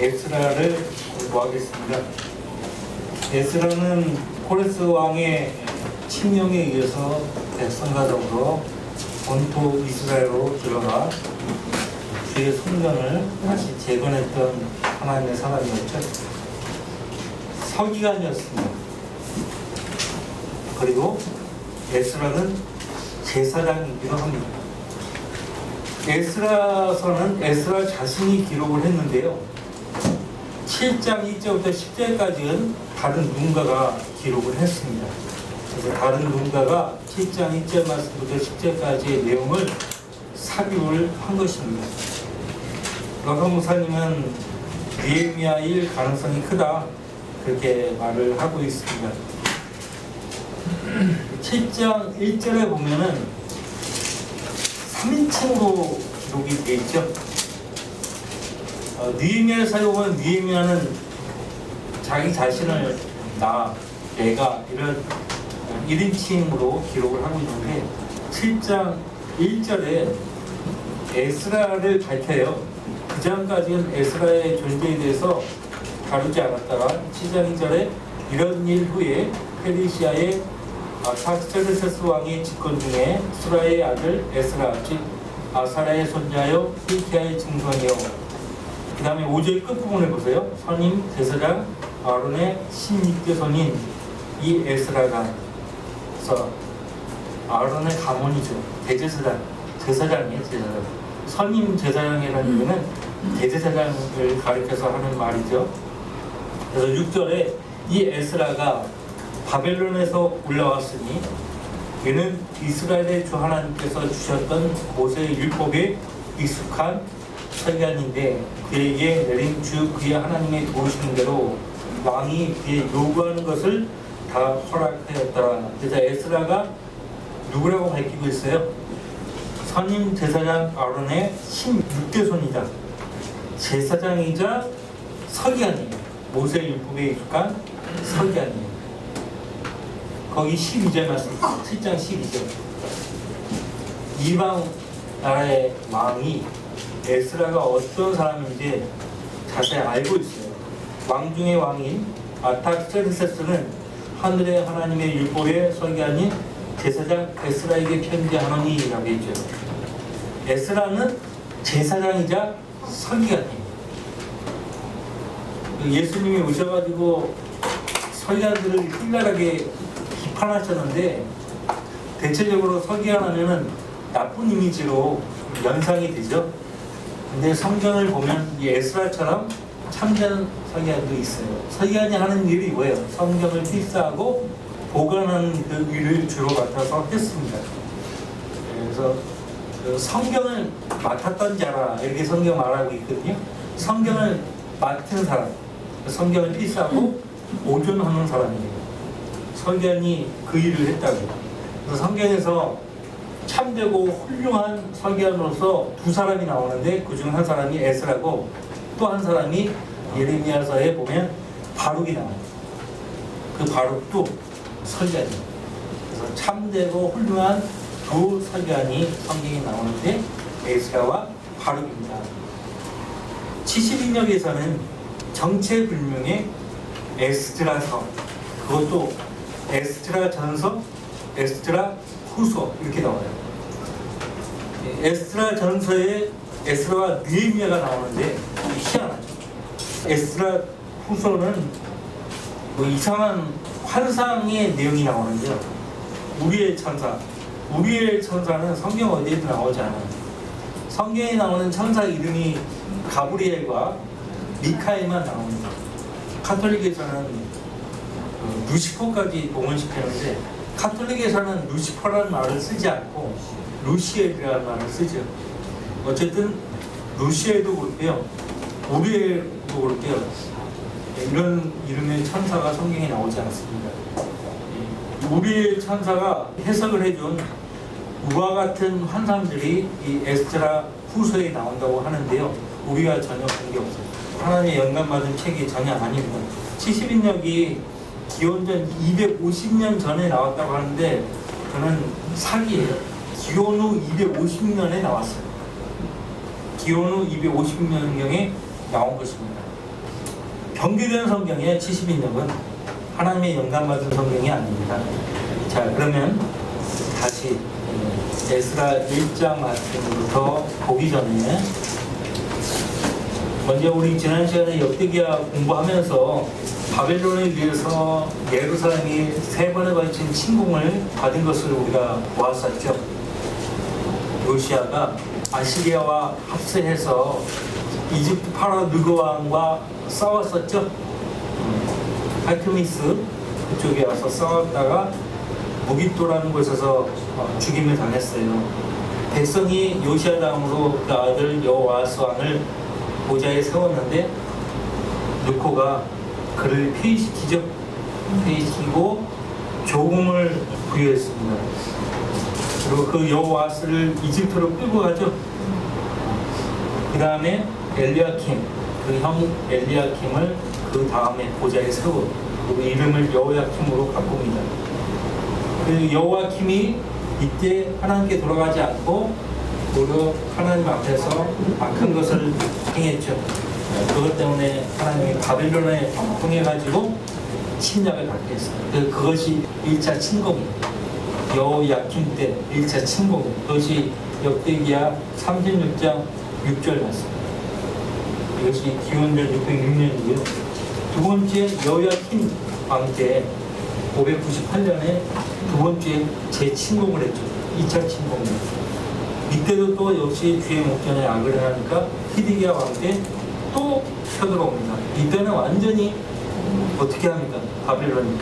에스라를 공부하겠습니다. 에스라는 코레스 왕의 칙령에 의해서 백성가족으로 본토 이스라엘로 들어가 주의 성전을 다시 재건했던 하나님의 사람이었죠. 서기관이었습니다. 그리고 에스라는 제사장이기도 합니다. 에스라서는 에스라 자신이 기록을 했는데요. 7장 1절부터 10절까지는 다른 누군가가 기록을 했습니다. 그래서 다른 누군가가 7장 1절 말씀부터 10절까지의 내용을 삽입을 한 것입니다. 러서 목사님은 느헤미야일 가능성이 크다 그렇게 말을 하고 있습니다. 7장 1절에 보면은 3인칭으로 기록이 되어 있죠. 느헤미야를 사용하면 느헤미야는 자기 자신을 내가 이런 1인칭으로 기록을 하고 있는데 7장 1절에 에스라를 밝혀요. 그 전까지는 에스라의 존재에 대해서 다루지 않았다가 7장 2절에 이런 일 후에 페르시아의 아타스테르세스 왕의 집권 중에 수라의 아들 에스라 즉 아사라의 손자여 hilki야의 증손이요. 그 다음에 5절 끝부분을 보세요. 선임 제사장 아론의 16대 이 에스라가 그래서 아론의 가문이죠. 제사장이에요. 제사장. 선임 제사장이라는 얘기는 대제사장을 가리켜서 하는 말이죠. 그래서 6절에 이 에스라가 바벨론에서 올라왔으니 이는 이스라엘의 주 하나님께서 주셨던 모세의 율법에 익숙한 서기관인데 그에게 내린 주 그의 하나님의 도우시는 대로 왕이 그의 요구하는 것을 다 허락하였더라. 그래서 에스라가 누구라고 밝히고 있어요? 선임 제사장 아론의 16대 손이자 제사장이자 서기관이에요. 모세의 율법에 익숙한 서기관이에요. 거기 12절 말씀, 7장 12절. 이방 나라의 왕이 에스라가 어떤 사람인지 자세히 알고 있어요. 왕 중의 왕인 아타스테르세스는 하늘의 하나님의 율법의 서기관인 제사장 에스라에게 편지하노니라고 했죠. 에스라는 제사장이자 서기관이에요. 예수님이 오셔가지고 서기관들을 신랄하게 비판하셨는데 대체적으로 서기관 하면은 나쁜 이미지로 연상이 되죠. 근데 성경을 보면 이 에스라처럼 참된 서기관도 있어요. 서기관이 하는 일이 뭐예요? 성경을 필사하고 보관하는 그 일을 주로 맡아서 했습니다. 그래서 그 성경을 맡았던 자라 이렇게 성경 말하고 있거든요. 성경을 맡은 사람, 성경을 필사하고 보존하는 사람이에요. 서기관이 그 일을 했다고. 그래서 성경에서 참되고 훌륭한 서기관으로서 두 사람이 나오는데 그중 한 사람이 에스라고 또 한 사람이 예레미야서에 보면 바룩이 나와요. 그 바룩도 서기관이에요. 그래서 참되고 훌륭한 두 서기관이 성경에 나오는데 에스라와 바룩입니다. 70인역에서는 정체불명의 에스드라서, 그것도 에스드라 전서, 에스드라 후서 이렇게 나와요. 에스드라 전서에 에스라와 느헤미야가 나오는데 희한하죠. 에스드라 후서는 뭐 이상한 환상의 내용이 나오는데요. 우리엘 천사는 성경 어디에도 나오지 않아요. 성경에 나오는 천사 이름이 가브리엘과 미카엘만 나옵니다. 카톨릭에서는 루시퍼까지 봉헌시키는데 카톨릭에서는 루시퍼라는 말을 쓰지 않고 루시엘이라는 말을 쓰죠. 어쨌든 루시엘도 그렇고요, 우리엘도 그렇고요, 이런 이름의 천사가 성경에 나오지 않습니다. 우리엘 천사가 해석을 해준 우와 같은 환상들이 이 에스드라 후서에 나온다고 하는데요, 우리가 전혀 관계없어요. 하나님의 영감받은 책이 전혀 아닙니다. 70인역이 기원전 250년 전에 나왔다고 하는데 그는 사기예요. 기원 후 250년에 나왔어요. 기원 후 250년경에 나온 것입니다. 변개된 성경의 72년은 하나님의 영감받은 성경이 아닙니다. 자, 그러면 다시 에스라 1장 말씀부터 보기 전에 먼저 우리 지난 시간에 역대기야 공부하면서 바벨론에 의해서 예루살렘이 3번에 걸친 침공을 받은 것을 우리가 보았었죠. 요시아가 아시리아와 합세해서 이집트 파라 느고 왕과 싸웠었죠. 할크미스 그쪽에 와서 싸웠다가 무깃도라는 곳에서 죽임을 당했어요. 백성이 요시아 다음으로 그 아들 여호아스 왕을 보좌에 세웠는데 느코가 그를 폐위시키죠. 폐위시키고 조공을 부여했습니다. 그리고 그 여호아스를 이집트로 끌고 가죠. 그 다음에 엘리야킴, 그 형 엘리야킴을 그 다음에 보좌에 세우고 그 이름을 여호야킴으로 바꿉니다. 그 여호야킴이 이때 하나님께 돌아가지 않고 오히려 하나님 앞에서 악한 것을 행했죠. 그것 때문에 하나님이 바벨론에 통해가지고 침략을 받게 했어요. 그것이 1차 침공이에요. 여호야킴 때 1차 침공. 그것이 역대기야 36장 6절 말씀. 이것이 기원전 606년이고요. 두 번째 여호야킴 왕 때 598년에 두 번째 재침공을 했죠. 2차 침공이에요. 이때도 또 역시 주의 목전에 악을 행하니까 히드기야 왕 때 또 쳐들어옵니다. 이때는 완전히 어떻게 합니까? 바벨론을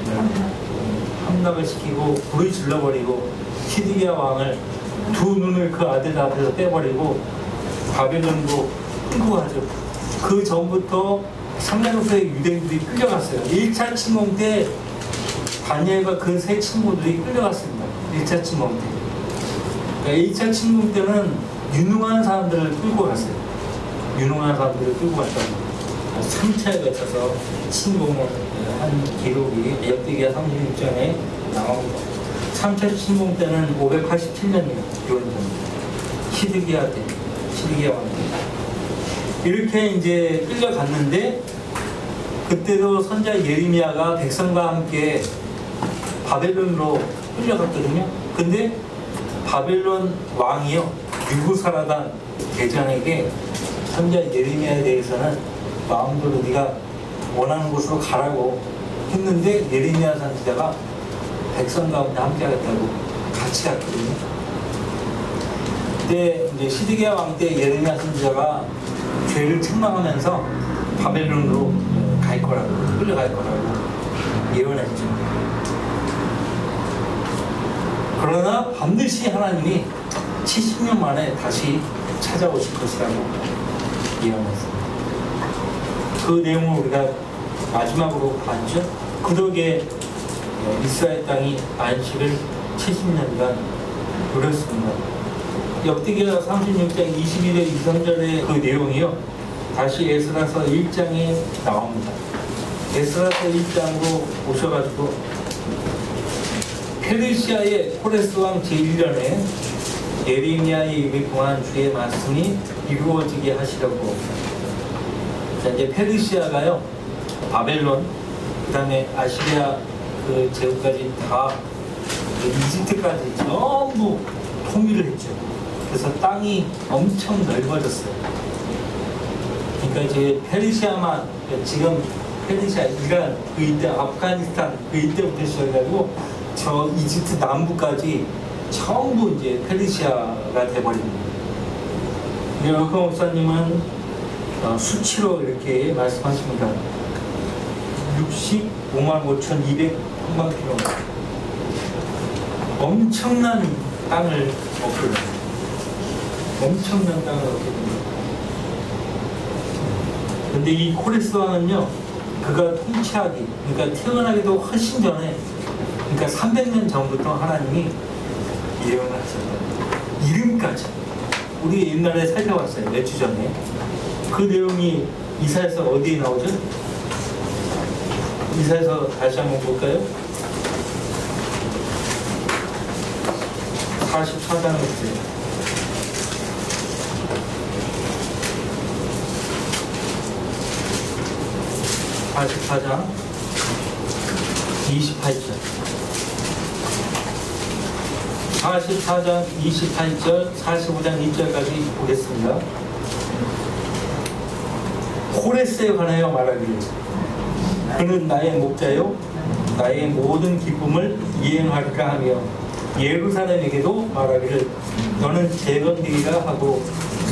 함락을 시키고 불을 질러버리고 히드기야 왕을 두 눈을 그 아들 앞에서 떼버리고 바벨론으로 끌고 가죠. 그 전부터 상당수의 유대인들이 끌려갔어요. 1차 침공 때 다니엘과 그 세 친구들이 끌려갔습니다. 1차 침공 때. 그러니까 1차 침공 때는 유능한 사람들을 끌고 갔어요. 유능한 사람들을 끌고 갔다고. 3차에 거쳐서 침공을 한 기록이 역대기야 36장에 나옵니다. 3차 침공 때는 587년이에요. 기원전. 히드기야 때. 히드기야 왕 때. 이렇게 이제 끌려갔는데 그때도 선지자 예레미야가 백성과 함께 바벨론으로 끌려갔거든요. 근데 바벨론 왕이요 느부사라단 대장에게 선지자 예레미야에 대해서는 마음대로 네가 원하는 곳으로 가라고 했는데 예레미야 선지자가 백성 가운데 함께 하겠다고 같이 갔거든요. 근데 이제 시드기야 왕 때 예레미야 선지자가 죄를 책망하면서 바벨론으로 갈 거라고, 끌려갈 거라고 예언했죠. 그러나 반드시 하나님이 70년 만에 다시 찾아오실 것이라고 예언했습니다. 그 내용을 우리가 마지막으로 봤죠. 그 덕에 이스라엘 땅이 안식을 70년간 누렸습니다. 역대기야 36장 22절 23절의 그 내용이요. 다시 에스라서 1장에 나옵니다. 에스라서 1장으로 오셔가지고 페르시아의 코레스 왕 제1년에 예레미야의 입에 통한 주의 말씀이 이루어지게 하시려고. 자, 이제 페르시아가요 바벨론, 그 다음에 아시리아 그 제국까지 다 이집트까지 전부 통일을 했죠. 그래서 땅이 엄청 넓어졌어요. 그러니까 이제 페르시아만, 지금 페르시아, 이란, 그 이때 아프가니스탄, 그 이때부터 시작해가지고 저 이집트 남부까지 전부 이제 페르시아가 돼버립니다. 여그 목사님은 수치로 이렇게 말씀하십니다. 65만 5,200평방킬로미터. 엄청난 땅을 얻게 됩니다. 엄청난 땅을 얻게 됩니다. 근데 이 코레스 왕은요, 그가 통치하기, 그러니까 태어나기도 훨씬 전에, 그러니까 300년 전부터 하나님이 예언을 하셨다. 이름까지. 우리 옛날에 살펴봤어요. 몇 주 전에. 그 내용이 이사야서 어디에 나오죠? 이사야서 다시 한번 볼까요? 44장을 보세요. 44장 28절 44장 28절 45장 1절까지 보겠습니다. 코레스에 관하여 말하기를 그는 나의 목자요 나의 모든 기쁨을 이행하리라 하며 예루살렘에게도 말하기를 너는 재건되리라 하고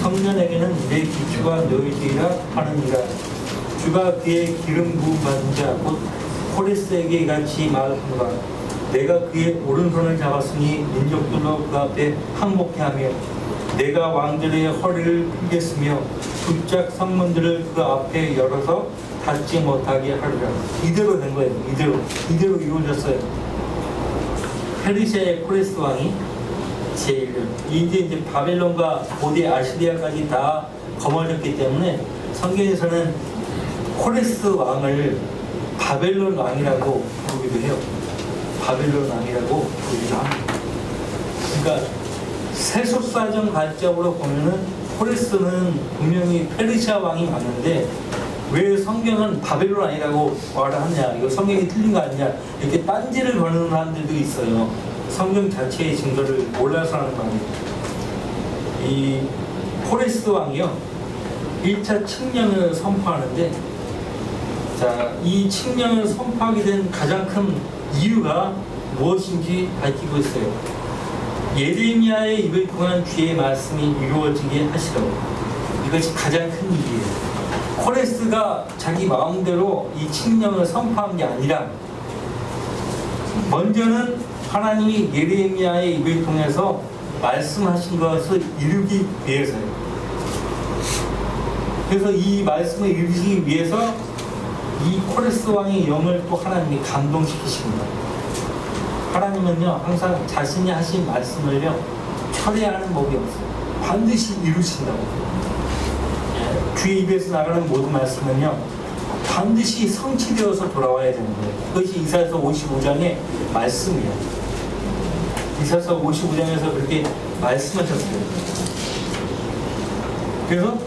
성년에게는 내 기초가 놓여지리라 하느니라. 주가 그의 기름 부음 받은 자 곧 코레스에게 이같이 말하노라. 내가 그의 오른손을 잡았으니 민족들로 그 앞에 항복케 하며 내가 왕들의 허리를 펴겠으며 굿작 성문들을 그 앞에 열어서 닫지 못하게 하리라. 이대로 된 거예요. 이대로 이루어졌어요. 페르시아의 코레스 왕이 제1년 이제 바벨론과 고대 아시리아까지 다 거머졌기 때문에 성경에서는 코레스 왕을 바벨론 왕이라고 부르기도 해요. 바벨론 왕이라고 부르기도 합니다. 그러니까 세속사정 관점으로 보면은 코레스는 분명히 페르시아 왕이 맞는데 왜 성경은 바벨론 왕이라고 말을 하냐, 이거 성경이 틀린 거 아니냐, 이렇게 딴지를 거는 사람들도 있어요. 성경 자체의 증거를 몰라서 하는 말이에요. 이 코레스 왕이요 1차 칙령을 선포하는데, 자, 이 칙령을 선포하게 된 가장 큰 이유가 무엇인지 밝히고 있어요. 예레미야의 입을 통한 주의 말씀이 이루어지게 하시라고. 이것이 가장 큰 이유예요. 코레스가 자기 마음대로 이 칙령을 선포한 게 아니라 먼저는 하나님이 예레미야의 입을 통해서 말씀하신 것을 이루기 위해서요. 그래서 이 말씀을 이루기 위해서 이 코레스 왕의 영을 또 하나님이 감동시키십니다. 하나님은요 항상 자신이 하신 말씀을요 철회하는 법이 없어요. 반드시 이루신다고. 주의 입에서 나가는 모든 말씀은요 반드시 성취되어서 돌아와야 되는 거예요. 그것이 이사야서 55장의 말씀이에요. 이사야서 55장에서 그렇게 말씀하셨어요. 그래서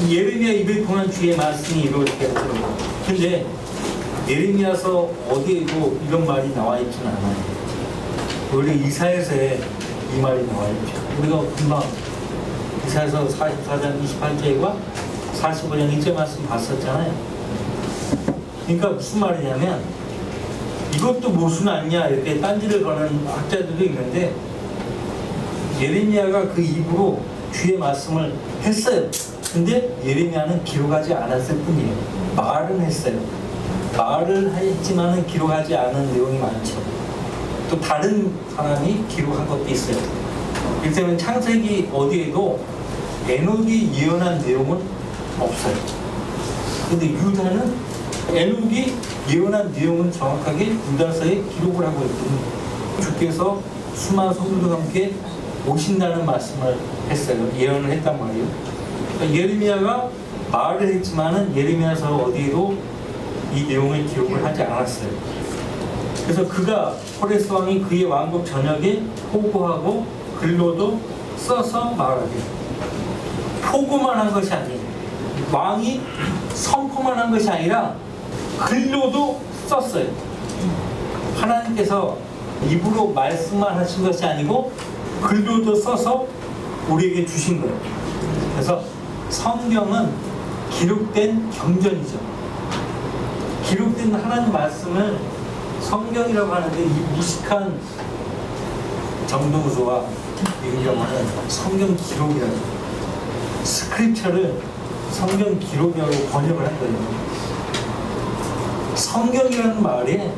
예레미야 입을 통한 주의 말씀이 이루어지게 하더라고요. 근데 예레미야서 어디에도 이런 말이 나와 있지는 않아요. 원래 이사야서에 이 말이 나와 있죠. 우리가 금방 이사야서 44장 28절과 45장 1절 말씀 봤었잖아요. 그러니까 무슨 말이냐면 이것도 무슨 아니냐 이렇게 딴지를 거는 학자들도 있는데, 예레미야가 그 입으로 주의 말씀을 했어요. 근데 예레미야는 기록하지 않았을 뿐이에요. 말은 했어요. 말을 했지만은 기록하지 않은 내용이 많죠. 또 다른 사람이 기록한 것도 있어요. 일단 창세기 어디에도 에녹이 예언한 내용은 없어요. 근데 유다는 에녹이 예언한 내용은 정확하게 유다서에 기록을 하고 있거든요. 주께서 수많은 성도들과 함께 오신다는 말씀을 했어요. 예언을 했단 말이에요. 그러니까 예레미야가 말을 했지만은 예레미야서 어디에도 이 내용을 기록을 하지 않았어요. 그래서 그가 코레스 왕이 그의 왕국 전역에 포고하고 글로도 써서 말하게. 포고만 한 것이 아니에요. 왕이 선포만 한 것이 아니라 글로도 썼어요. 하나님께서 입으로 말씀만 하신 것이 아니고 글로도 써서 우리에게 주신 거예요. 그래서 성경은 기록된 경전이죠. 기록된 하나님 말씀을 성경이라고 하는데, 이 무식한 정동수와 윤경화는 성경 기록이라고, 스크립처를 성경 기록이라고 번역을 한 거예요. 성경이라는 말에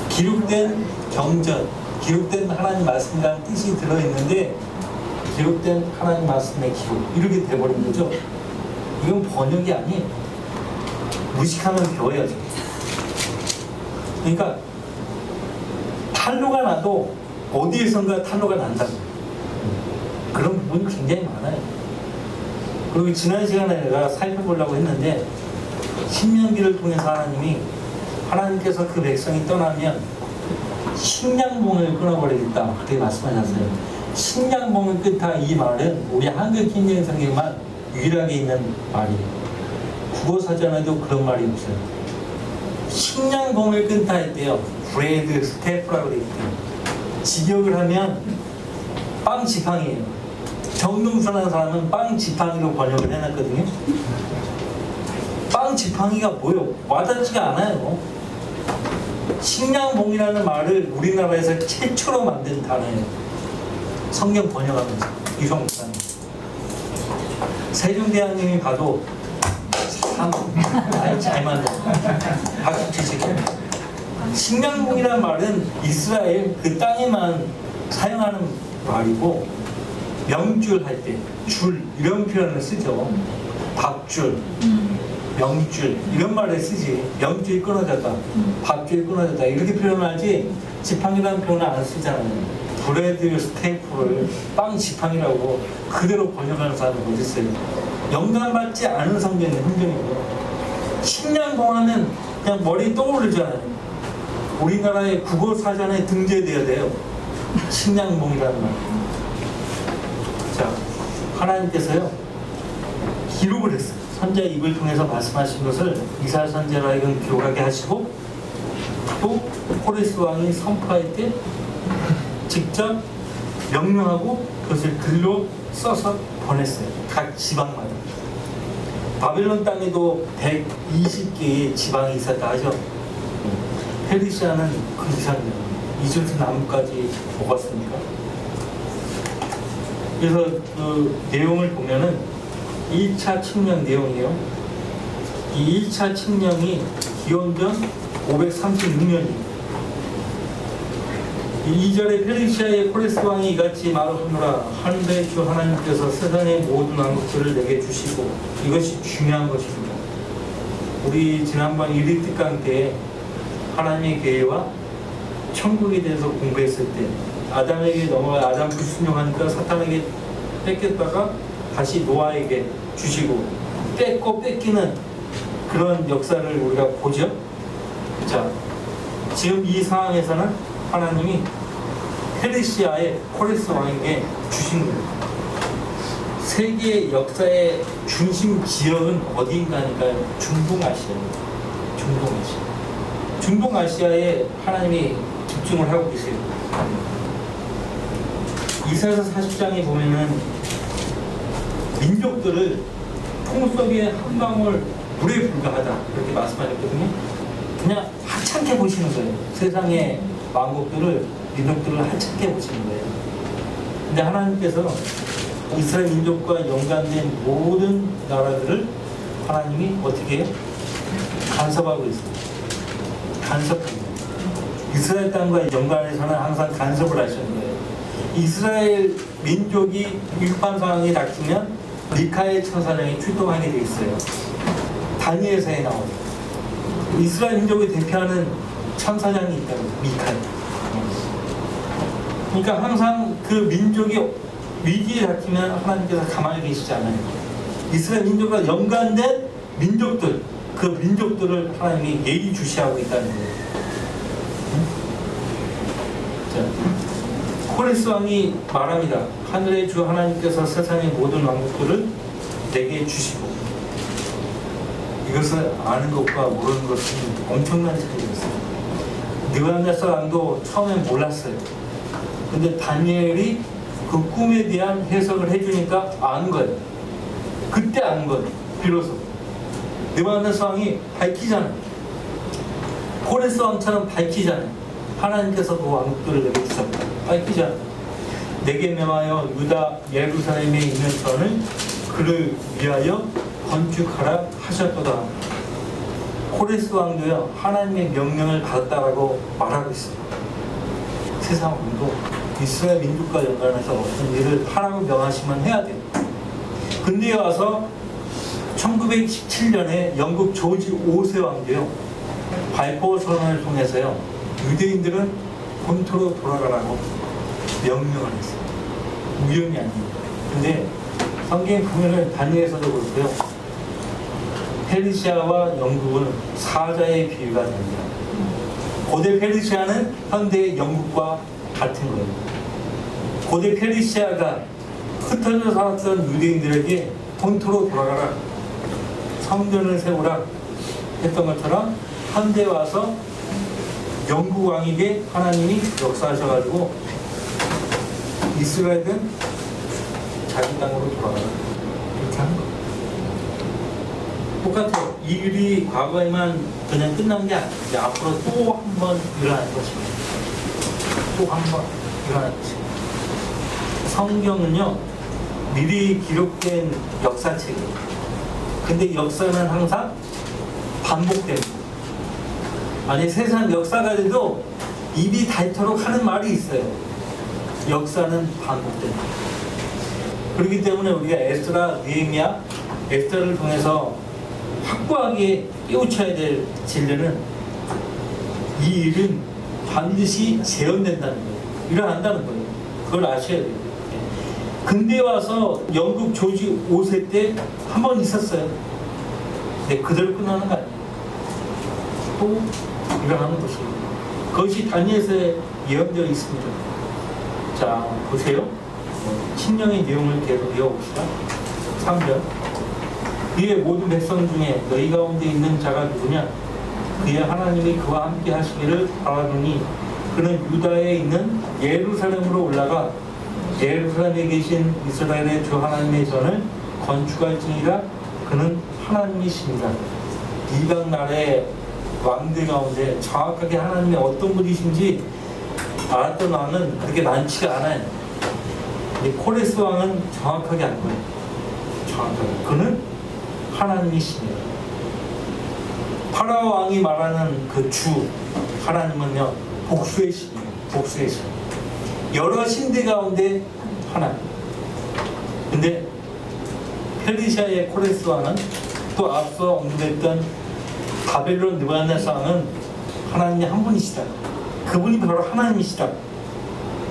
기록된 경전, 기록된 하나님 말씀이라는 뜻이 들어있는데, 기록된 하나님 말씀의 기록, 이렇게 돼버린 거죠. 이건 번역이 아니에요. 무식하면 배워야죠. 그러니까 탄로가 나도 어디에선가 탄로가 난다고. 그런 부분이 굉장히 많아요. 그리고 지난 시간에 내가 살펴보려고 했는데, 신명기를 통해서 하나님께서 그 백성이 떠나면 식량봉을 끊어버리겠다, 그렇게 말씀하셨어요. 식량봉을 끊다, 이 말은 우리 한글 킹제임 성경에만 유일하게 있는 말이에요. 국어사전에도 그런 말이 없어요. 식량봉을 끊다 했대요. 브레드 스태프라고 돼 있대요. 직역을 하면 빵 지팡이에요. 정동선한 사람은 빵 지팡이로 번역을 해놨거든요. 빵 지팡이가 뭐예요? 와닿지가 않아요. 식량봉이라는 말을 우리나라에서 최초로 만든 단어예요. 성경 번역하면서 이성 목사님. 세종대왕님이 봐도 참 잘 만든 박수 치시고. 식량봉이라는 말은 이스라엘 그 땅에만 사용하는 말이고, 명줄 할 때 줄 이런 표현을 쓰죠. 밥줄, 명줄 이런 말을 쓰지. 명줄이 끊어졌다, 밥줄이 끊어졌다 이렇게 표현하지 지팡이라는 표현을 안 쓰잖아요. 브레드 스테이프를 빵 지팡이라고 그대로 번역하는 사람이 어디 있어요? 영감받지 않은 성경의 흔적이고, 식량봉 하면 그냥 머리 떠오르잖아요. 우리나라의 국어 사전에 등재되어야 돼요. 식량봉이라는 말. 자, 하나님께서요 기록을 했어요. 선지자 입을 통해서 말씀하신 것을 이사야 선지자로 하여금 기록하게 하시고, 또 코레스 왕이 선포할 때 직접 명령하고 그것을 글로 써서 보냈어요. 각 지방마다. 바벨론 땅에도 120개의 지방이 있었다 하죠. 페르시아는 그 이상이에요. 이집트 남부까지 먹었으니까. 그래서 그 내용을 보면은 1차 칙령 내용이에요. 이 1차 칙령이 기원전 536년이에요. 2절에 페르시아의 코레스 왕이 이같이 말하노라. 하늘의 주 하나님께서 세상의 모든 왕국들을 내게 주시고, 이것이 중요한 것입니다. 우리 지난번 1일 특강 때 하나님의 계획과 천국에 대해서 공부했을 때 아담에게 넘어가 아담 불순종하니까 사탄에게 뺏겼다가 다시 노아에게 주시고, 뺏고 뺏기는 그런 역사를 우리가 보죠. 자, 지금 이 상황에서는 하나님이 페르시아의 코레스 왕에게 주신 거예요. 세계 역사의 중심 지역은 어디인가 하니까 중동아시아입니다. 중동아시아. 중동아시아에 하나님이 집중을 하고 계세요. 이사야서 40장에 보면은 민족들을 통 속에 한 방울 물에 불과하다 이렇게 말씀하셨거든요. 그냥 하찮게 보시는 거예요. 세상의 왕국들을, 민족들을 하찮게 보시는 거예요. 근데 하나님께서 이스라엘 민족과 연관된 모든 나라들을 하나님이 어떻게 해요? 간섭하고 있습니다. 간섭합니다. 이스라엘 땅과 연관해서는 항상 간섭을 하시는 거예요. 이스라엘 민족이 위급한 상황이 닥치면 미카엘 천사장이 출동하게 돼 있어요. 다니엘서에 나오죠. 이스라엘 민족을 대표하는 천사장이 있다고, 미카엘. 그러니까 항상 그 민족이 위기에 닥치면 하나님께서 가만히 계시지 않아요. 이스라엘 민족과 연관된 민족들, 그 민족들을 하나님이 예의주시하고 있다는 거예요. 자, 코레스 왕이 말합니다. 하늘의 주 하나님께서 세상의 모든 왕국들을 내게 주시고. 이것을 아는 것과 모르는 것은 엄청난 차이였어요. 느부갓네살 왕도 처음엔 몰랐어요. 근데 다니엘이 그 꿈에 대한 해석을 해주니까 아는 거예요. 그때 아는 거예요. 비로소. 느부갓네살 왕이 밝히잖아요. 코레스 왕처럼 밝히잖아요. 하나님께서 그 왕국들을 내게 주셨다. 밝히잖아요. 내게 명하여 유다 예루살렘에 있는 전을 그를 위하여 건축하라 하셨도다. 코레스 왕도요, 하나님의 명령을 받았다라고 말하고 있습니다. 세상 왕도 이스라엘 민족과 연관해서 어떤 일을 하라고 명하시면 해야 돼요. 근데 와서 1917년에 영국 조지 5세 왕도요, 발포 선언을 통해서요, 유대인들은 본토로 돌아가라고 명령을 했어요. 우연이 아닙니다. 근데 성경에 보면은 다니엘서도 그렇고요, 페르시아와 영국은 사자의 비유가 됩니다. 고대 페르시아는 현대 영국과 같은 거예요. 고대 페르시아가 흩어져 살았던 유대인들에게 본토로 돌아가라, 성전을 세우라 했던 것처럼 현대 와서 영국 왕에게 하나님이 역사하셔가지고 이스라엘은 자기 땅으로 돌아가라 이렇게 하는 거예요. 똑같아요. 이 일이 과거에만 그냥 끝난 게 아니에요. 앞으로 또 한 번 일어날 것입니다. 또 한 번 일어날 것입니다. 성경은요 미리 기록된 역사책이에요. 근데 역사는 항상 반복됩니다. 아니 세상 역사가들도 입이 닳도록 하는 말이 있어요. 역사는 반복됩니다. 그렇기 때문에 우리가 에스라, 느헤미야, 에스라를 통해서 확고하게 깨우쳐야 될 진리는 이 일은 반드시 재현된다는 거예요. 일어난다는 거예요. 그걸 아셔야 돼요. 근대 와서 영국 조지 5세 때 한 번 있었어요. 근데 그대로 끝나는 거 아니에요. 또 일어나는 것입니다. 그것이 다니엘서에 예언되어 있습니다. 자, 보세요. 신령의 내용을 계속 이어봅시다. 3절. 그의 모든 백성 중에 너희 가운데 있는 자가 누구냐? 그의 하나님이 그와 함께 하시기를 바라노니 그는 유다에 있는 예루살렘으로 올라가 예루살렘에 계신 이스라엘의 주 하나님의 전을 건축할지니라. 그는 하나님이십니다. 이방 나라의 왕들 가운데 정확하게 하나님이 어떤 분이신지 알았던 왕은 그렇게 많지가 않아요. 코레스 왕은 정확하게 안 거예요. 정확하게. 그는 하나님이십니다. 파라오 왕이 말하는 그 주 하나님은요 복수의 신이에요. 복수의 신. 여러 신들 가운데 하나. 근데 페르시아의 코레스 왕은 또 앞서 언급했던 바벨론 느부갓네살 왕은 하나님이 한 분이시다. 그분이 바로 하나님이시다.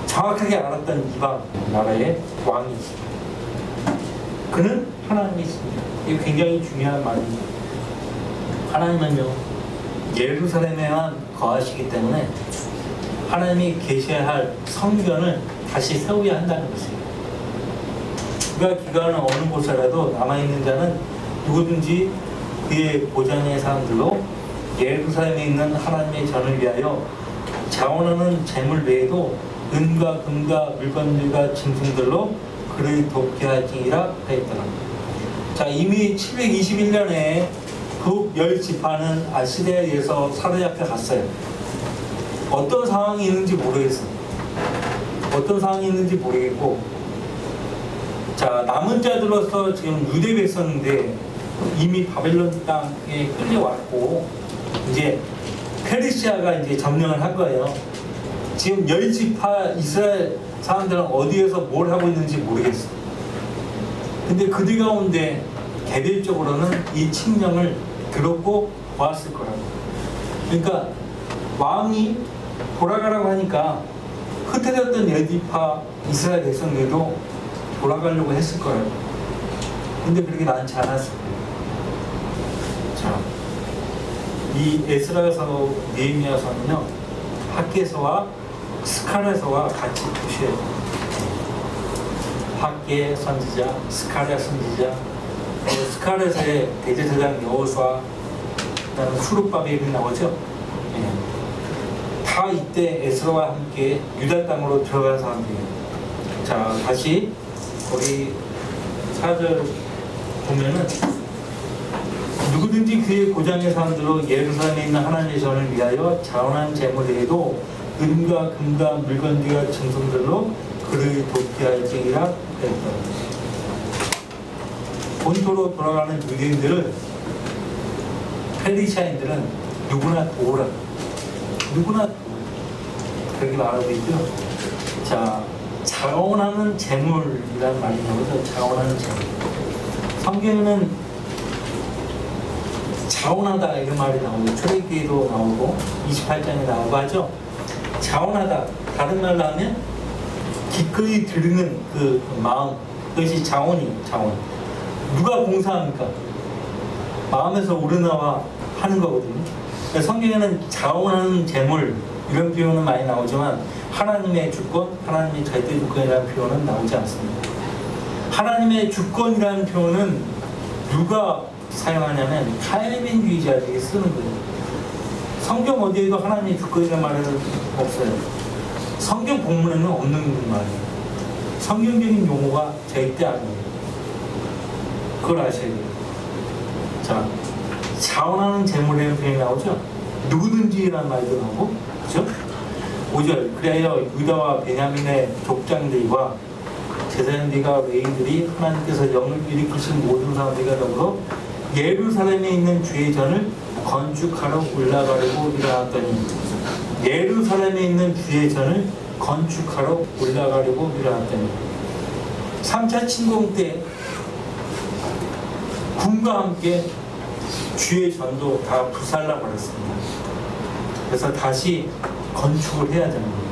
정확하게 알았던 이방 나라의 왕이시다. 그는 하나님이십니다. 이거 굉장히 중요한 말입니다. 하나님은요 예루살렘에만 거하시기 때문에 하나님이 계셔야 할 성전을 다시 세워야 한다는 것이에요. 그가 기간은 어느 곳에라도 남아있는 자는 누구든지 그의 보좌의 사람들로 예루살렘에 있는 하나님의 전을 위하여 자원하는 재물 외에도 은과 금과 물건들과 짐승들로 그를 돕게 할지니라 하였더라. 자, 이미 721년에 북 10지파는 아시리아에 의해서 사로잡혀 갔어요. 어떤 상황이 있는지 모르겠어요. 어떤 상황이 있는지 모르겠고, 자, 남은 자들로서 지금 유대 백성인데 이미 바벨론 땅에 끌려왔고 이제 페르시아가 이제 점령을 한 거예요. 지금 10지파 이스라엘 사람들은 어디에서 뭘 하고 있는지 모르겠어요. 근데 그들 가운데 개별적으로는 이 칙령을 들었고 보았을 거라고. 그러니까 왕이 돌아가라고 하니까 흩어졌던 10지파 이스라엘 백성들도 돌아가려고 했을 거라고. 근데 그렇게 많지 않았어요. 자, 이 에스라서 느헤미야서는요 학개서와 스가랴서와 같이 보셔야 돼요. 학개 선지자, 스가랴 선지자, 스가랴서의 대제사장 여호수아, 그다음에 수룹바벨이 나오죠. 예. 다 이때 에스라와 함께 유다 땅으로 들어간 사람들이에요. 자, 다시 우리 4절 보면은 누구든지 그의 고장의 사람들로 예루살렘에 있는 하나님의 전을 위하여 자원한 재물 외에도 은과 금과 물건들과 짐승들로 그를 돕게 할지니라 하였더라. 본토로 돌아가는 유대인들을 페르시아인들은 누구나 도우라. 누구나 도우라. 그렇게 말하고 있죠. 자, 자원하는 재물이라는 말이 나오죠. 자원하는 재물. 성경에는 자원하다 이런 말이 나오고 출애굽기에도 나오고 28장에 나오고 하죠. 자원하다, 다른 말로 하면 기꺼이 드리는 그 마음, 그것이 자원이에요. 자원. 누가 봉사합니까? 마음에서 우러나와 하는 거거든요. 성경에는 자원하는 재물 이런 표현은 많이 나오지만 하나님의 주권, 하나님의 절대 주권이라는 표현은 나오지 않습니다. 하나님의 주권이라는 표현은 누가 사용하냐면 칼빈주의자들이 쓰는 거예요. 성경 어디에도 하나님이 기꺼이라는 말은 없어요. 성경 본문에는 없는 말이에요. 성경적인 용어가 절대 아니에요. 그걸 아셔야 돼요. 자, 자원하는 재물에는 그냥 나오죠. 누구든지라는 말도 나오고, 그죠? 5절, 그리하여 유다와 베냐민의 족장들과 제사장들과 레위인들이 하나님께서 영을 일으키신 모든 사람들과 더불어 예루살렘에 있는 주의 전을 건축하러 올라가려고 일어났더니, 예루살렘에 있는 주의 전을 건축하러 올라가려고 일어났더니, 3차 침공 때 군과 함께 주의 전도 다 불살라 버렸습니다. 그래서 다시 건축을 해야 되는 거예요.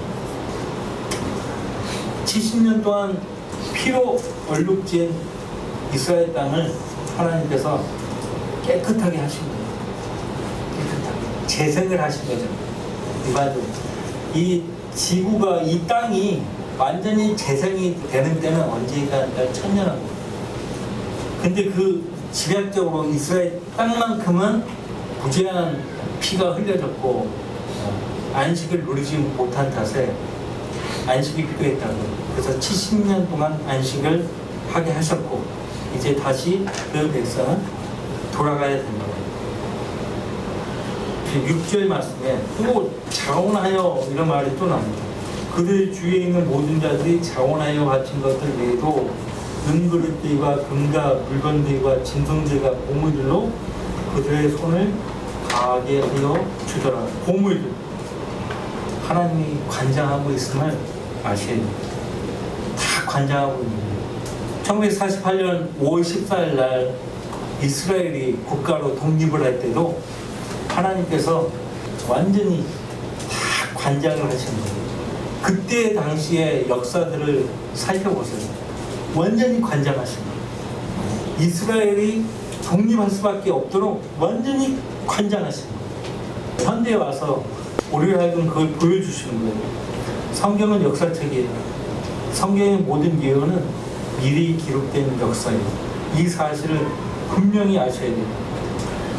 70년 동안 피로 얼룩진 이스라엘 땅을 하나님께서 깨끗하게 하신 거예요. 깨끗하게 재생을 하신 거죠. 일반적으로 이 지구가, 이 땅이 완전히 재생이 되는 때는 언제가 1000년하고, 근데 그 집약적으로 이스라엘 땅만큼은 무제한 피가 흘려졌고 안식을 누리지 못한 탓에 안식이 필요했다고. 그래서 70년 동안 안식을 하게 하셨고, 이제 다시 그 백성은 돌아가야 된다. 6절 말씀에 또 자원하여 이런 말이 또 나옵니다. 그들 주위에 있는 모든 자들이 자원하여 바친 것들 외에도 은그릇들과 금과 물건들과 진성들과 보물들로 그들의 손을 가게 하여 주더라. 보물들, 하나님이 관장하고 있음을 아셔야 됩니다. 다 관장하고 있는 거예요. 1948년 5월 14일 날 이스라엘이 국가로 독립을 할 때도 하나님께서 완전히 다 관장을 하신 거예요. 그때 당시의 역사들을 살펴보세요. 완전히 관장하신 거예요. 이스라엘이 독립할 수밖에 없도록 완전히 관장하신 거예요. 현대에 와서 우리를 하여금 그걸 보여주시는 거예요. 성경은 역사책이에요. 성경의 모든 예언은 미리 기록된 역사예요. 이 사실을 분명히 아셔야 돼요.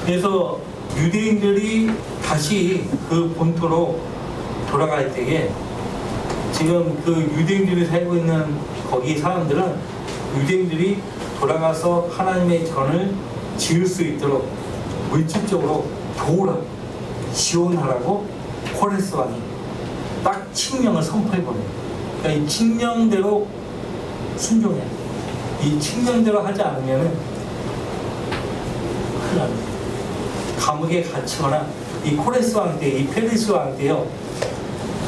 그래서 유대인들이 다시 그 본토로 돌아갈 때에 지금 그 유대인들이 살고 있는 거기 사람들은 유대인들이 돌아가서 하나님의 전을 지을 수 있도록 물질적으로 도우라고, 지원하라고 코레스 왕이 딱 칙령을 선포해버려요. 그러니까 이 칙령대로 순종해야 돼요. 이 칙령대로 하지 않으면 큰일 납니다. 감옥에 갇히거나, 이 코레스 왕 때, 이 페르시아 왕 때요,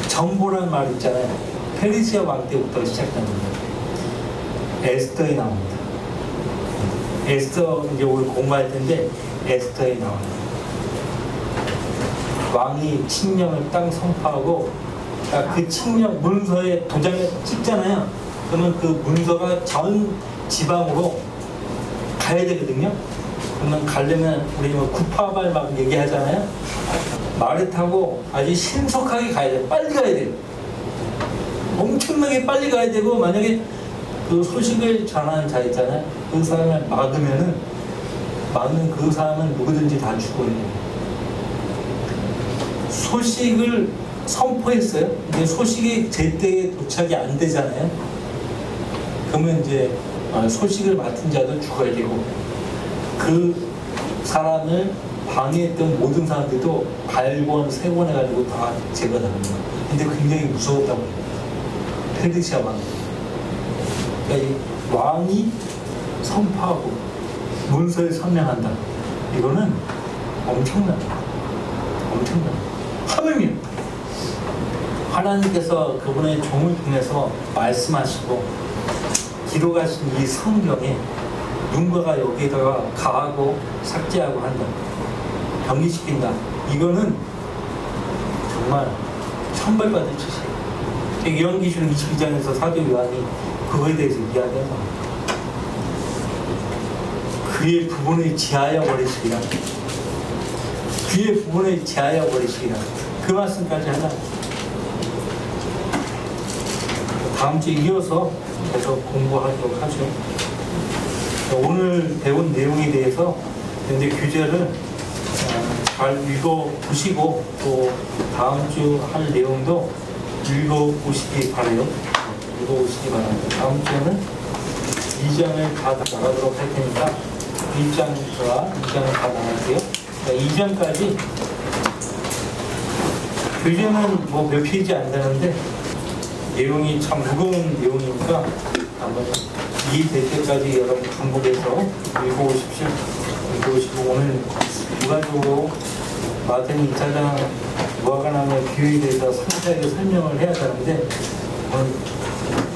정보란 말 있잖아요. 페르시아 왕 때부터 시작됩니다. 에스더에 나옵니다. 에스더 이제 우리 공부할 텐데 에스더에 나와요. 왕이 칙령을 딱 선포하고, 그 칙령 문서에 도장을 찍잖아요. 그러면 그 문서가 전 지방으로 가야 되거든요. 그러면 가려면 우리 뭐 구파발 막 얘기하잖아요. 말을 타고 아주 신속하게 가야 돼요. 빨리 가야 돼요. 엄청나게 빨리 가야 되고, 만약에 그 소식을 전하는 자 있잖아요. 그 사람을 막으면 그 사람은 누구든지 다 죽어야 돼요. 소식을 선포했어요. 근데 소식이 제때에 도착이 안 되잖아요. 그러면 이제 소식을 맡은 자도 죽어야 되고, 그 사람을 방해했던 모든 사람들도 발권, 세권해가지고 다 제거당합니다. 근데 굉장히 무서웠다고 해요. 페르시아 왕. 그러니까 이 왕이 선포하고 문서에 서명한다. 이거는 엄청납니다. 하물며 하나님께서 그분의 종을 통해서 말씀하시고 기록하신 이 성경에 누군가가 여기다가 가하고 삭제하고 한다, 병기시킨다. 이거는 정말 천벌받을 짓이에요. 요한계시록 22장에서 사도 요한이 그거에 대해서 이야기하잖아요. 그의 부분을 제하여 버리시리라. 그의 부분을 제하여 버리시리라. 그 말씀까지 하나. 다음 주에 이어서 계속 공부하도록 하죠. 오늘 배운 내용에 대해서 이제 규제를 잘 읽어보시고 또 다음 주 할 내용도 읽어보시기 바라요. 읽어보시기 바랍니다. 다음 주에는 2장을 다 나가도록 할 테니까 1장과 2장을 다 나갈게요. 2장까지 교재는 뭐 몇 페이지 안 되는데 내용이 참 무거운 내용이니까 한번 이해될 때까지 여러분 반복해서 읽어보십시오. 읽어보시고 오늘 부가적으로 마태복음 2장 무화과나무의 비유에 대해서 상세하게 설명을 해야 되는데 오늘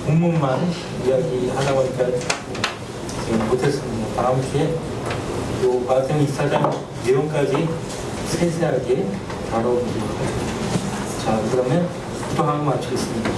본문만 이야기하다 보니까 지금 못했습니다. 다음 주에 또 마태복음 2장 내용까지 세세하게 다뤄보도록 하겠습니다. 자, 그러면 기도하고 마치겠습니다.